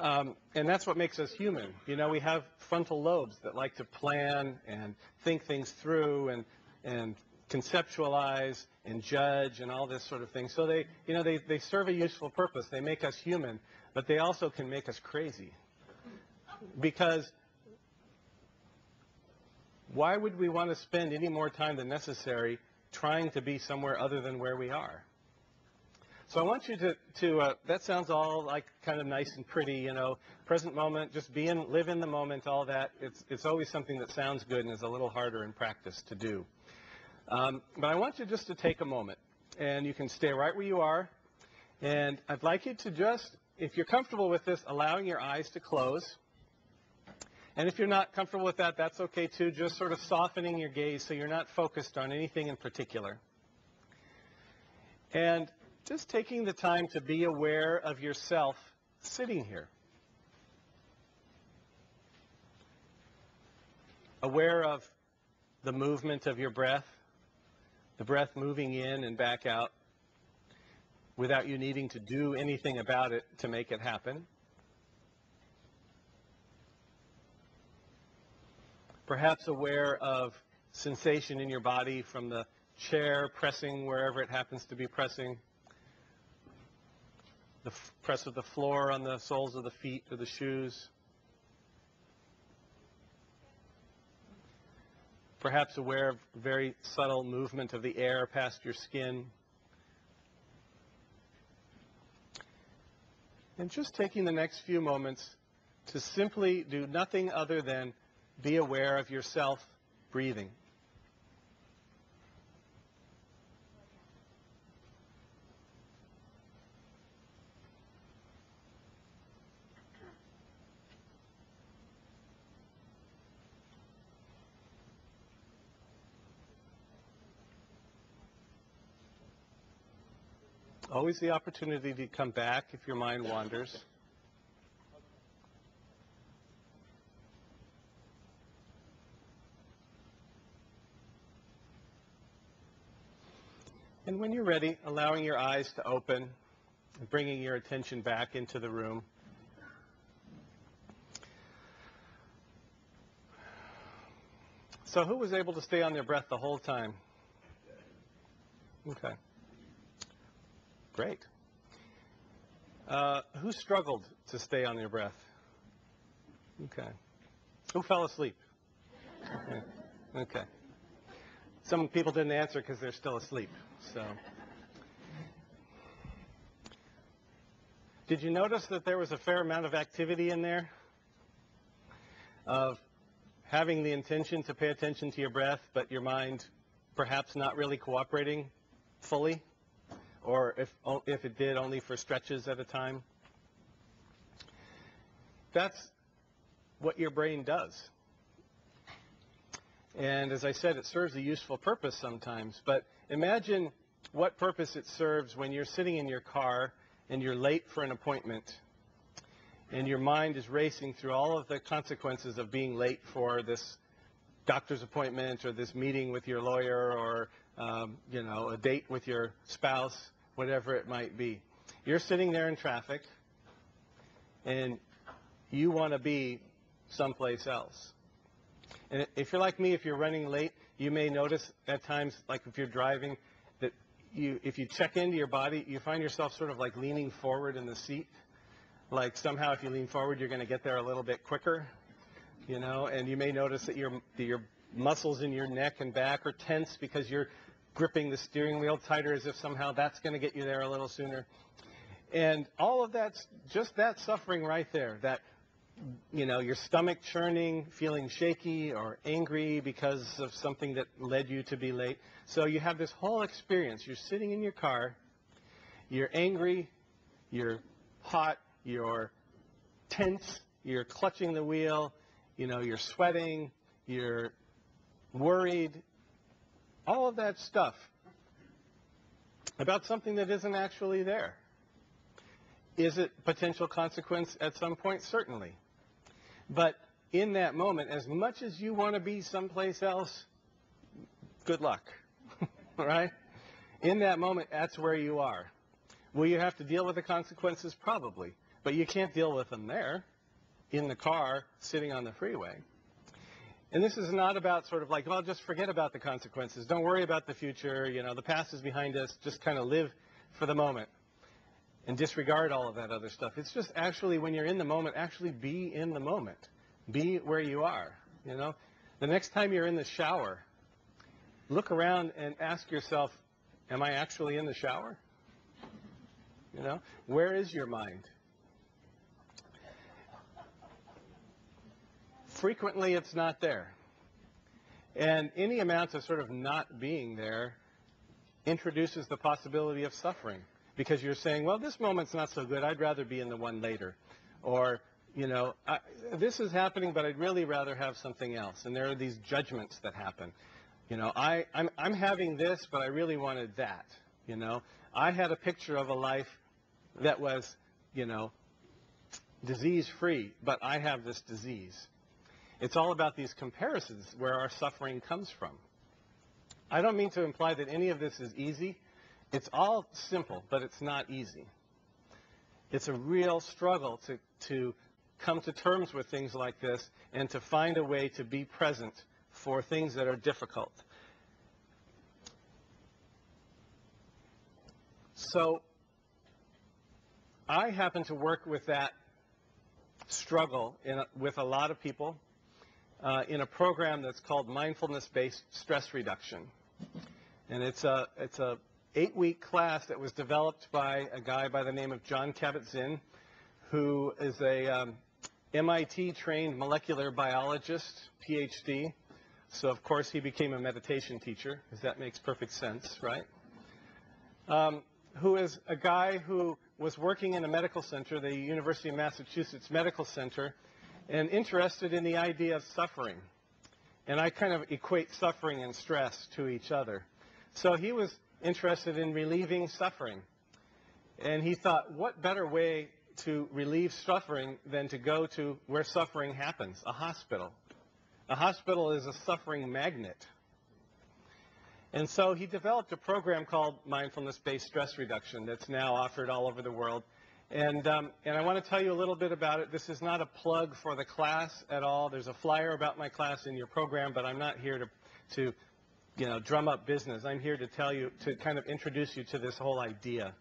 And that's what makes us human. You know, we have frontal lobes that like to plan and think things through and conceptualize and judge and all this sort of thing. So they serve a useful purpose. They make us human, but they also can make us crazy. Because why would we want to spend any more time than necessary trying to be somewhere other than where we are? So I want you to that sounds all like kind of nice and pretty, you know, present moment, just live in the moment, all that. It's always something that sounds good and is a little harder in practice to do. But I want you just to take a moment, and you can stay right where you are. And I'd like you to just, if you're comfortable with this, allowing your eyes to close. And if you're not comfortable with that, that's okay too, just sort of softening your gaze so you're not focused on anything in particular. And just taking the time to be aware of yourself sitting here. Aware of the movement of your breath, the breath moving in and back out without you needing to do anything about it to make it happen. Perhaps aware of sensation in your body from the chair pressing wherever it happens to be pressing, the press of the floor on the soles of the feet or the shoes. Perhaps aware of very subtle movement of the air past your skin. And just taking the next few moments to simply do nothing other than be aware of yourself breathing. Always the opportunity to come back if your mind wanders. And when you're ready, allowing your eyes to open and bringing your attention back into the room. So who was able to stay on their breath the whole time? Okay. Great. Who struggled to stay on their breath? Okay. Who fell asleep? Okay. Okay. Some people didn't answer because they're still asleep. So, did you notice that there was a fair amount of activity in there? Of having the intention to pay attention to your breath, but your mind perhaps not really cooperating fully? Or if it did, only for stretches at a time. That's what your brain does. And as I said, it serves a useful purpose sometimes. But imagine what purpose it serves when you're sitting in your car and you're late for an appointment. And your mind is racing through all of the consequences of being late for this doctor's appointment or this meeting with your lawyer or a date with your spouse, whatever it might be. You're sitting there in traffic, and you want to be someplace else. And if you're like me, if you're running late, you may notice at times, like if you're driving, that if you check into your body, you find yourself sort of like leaning forward in the seat. Like somehow if you lean forward, you're going to get there a little bit quicker, you know, and you may notice that your muscles in your neck and back are tense because you're gripping the steering wheel tighter as if somehow that's going to get you there a little sooner. And all of that's just that suffering right there, that, you know, your stomach churning, feeling shaky or angry because of something that led you to be late. So you have this whole experience. You're sitting in your car, you're angry, you're hot, you're tense, you're clutching the wheel, you know, you're sweating, you're worried, all of that stuff about something that isn't actually there. Is it potential consequence at some point? Certainly. But in that moment, as much as you want to be someplace else, good luck, right? In that moment, that's where you are. Will you have to deal with the consequences? Probably. but you can't deal with them there, in the car, sitting on the freeway. And this is not about sort of like, well, just forget about the consequences. Don't worry about the future. You know, the past is behind us. Just kind of live for the moment and disregard all of that other stuff. It's just actually, when you're in the moment, actually be in the moment. Be where you are, you know. The next time you're in the shower, look around and ask yourself, am I actually in the shower? You know, where is your mind? Frequently, it's not there. And any amount of sort of not being there introduces the possibility of suffering, because you're saying, well, this moment's not so good. I'd rather be in the one later. Or, you know, this is happening, but I'd really rather have something else. And there are these judgments that happen. You know, I'm having this, but I really wanted that. You know, I had a picture of a life that was, you know, disease-free, but I have this disease. It's all about these comparisons where our suffering comes from. I don't mean to imply that any of this is easy. It's all simple, but it's not easy. It's a real struggle to come to terms with things like this and to find a way to be present for things that are difficult. So I happen to work with that struggle with a lot of people in a program that's called Mindfulness-Based Stress Reduction. And it's a 8-week class that was developed by a guy by the name of John Kabat-Zinn, who is a MIT-trained molecular biologist, PhD. So, of course, he became a meditation teacher, because that makes perfect sense, right? Who is a guy who was working in a medical center, the University of Massachusetts Medical Center, and interested in the idea of suffering. And I kind of equate suffering and stress to each other. So he was interested in relieving suffering. And he thought, what better way to relieve suffering than to go to where suffering happens, a hospital. A hospital is a suffering magnet. And so he developed a program called Mindfulness-Based Stress Reduction that's now offered all over the world. And I want to tell you a little bit about it. This is not a plug for the class at all. There's a flyer about my class in your program, but I'm not here to you know, drum up business. I'm here to tell you, to kind of introduce you to this whole idea.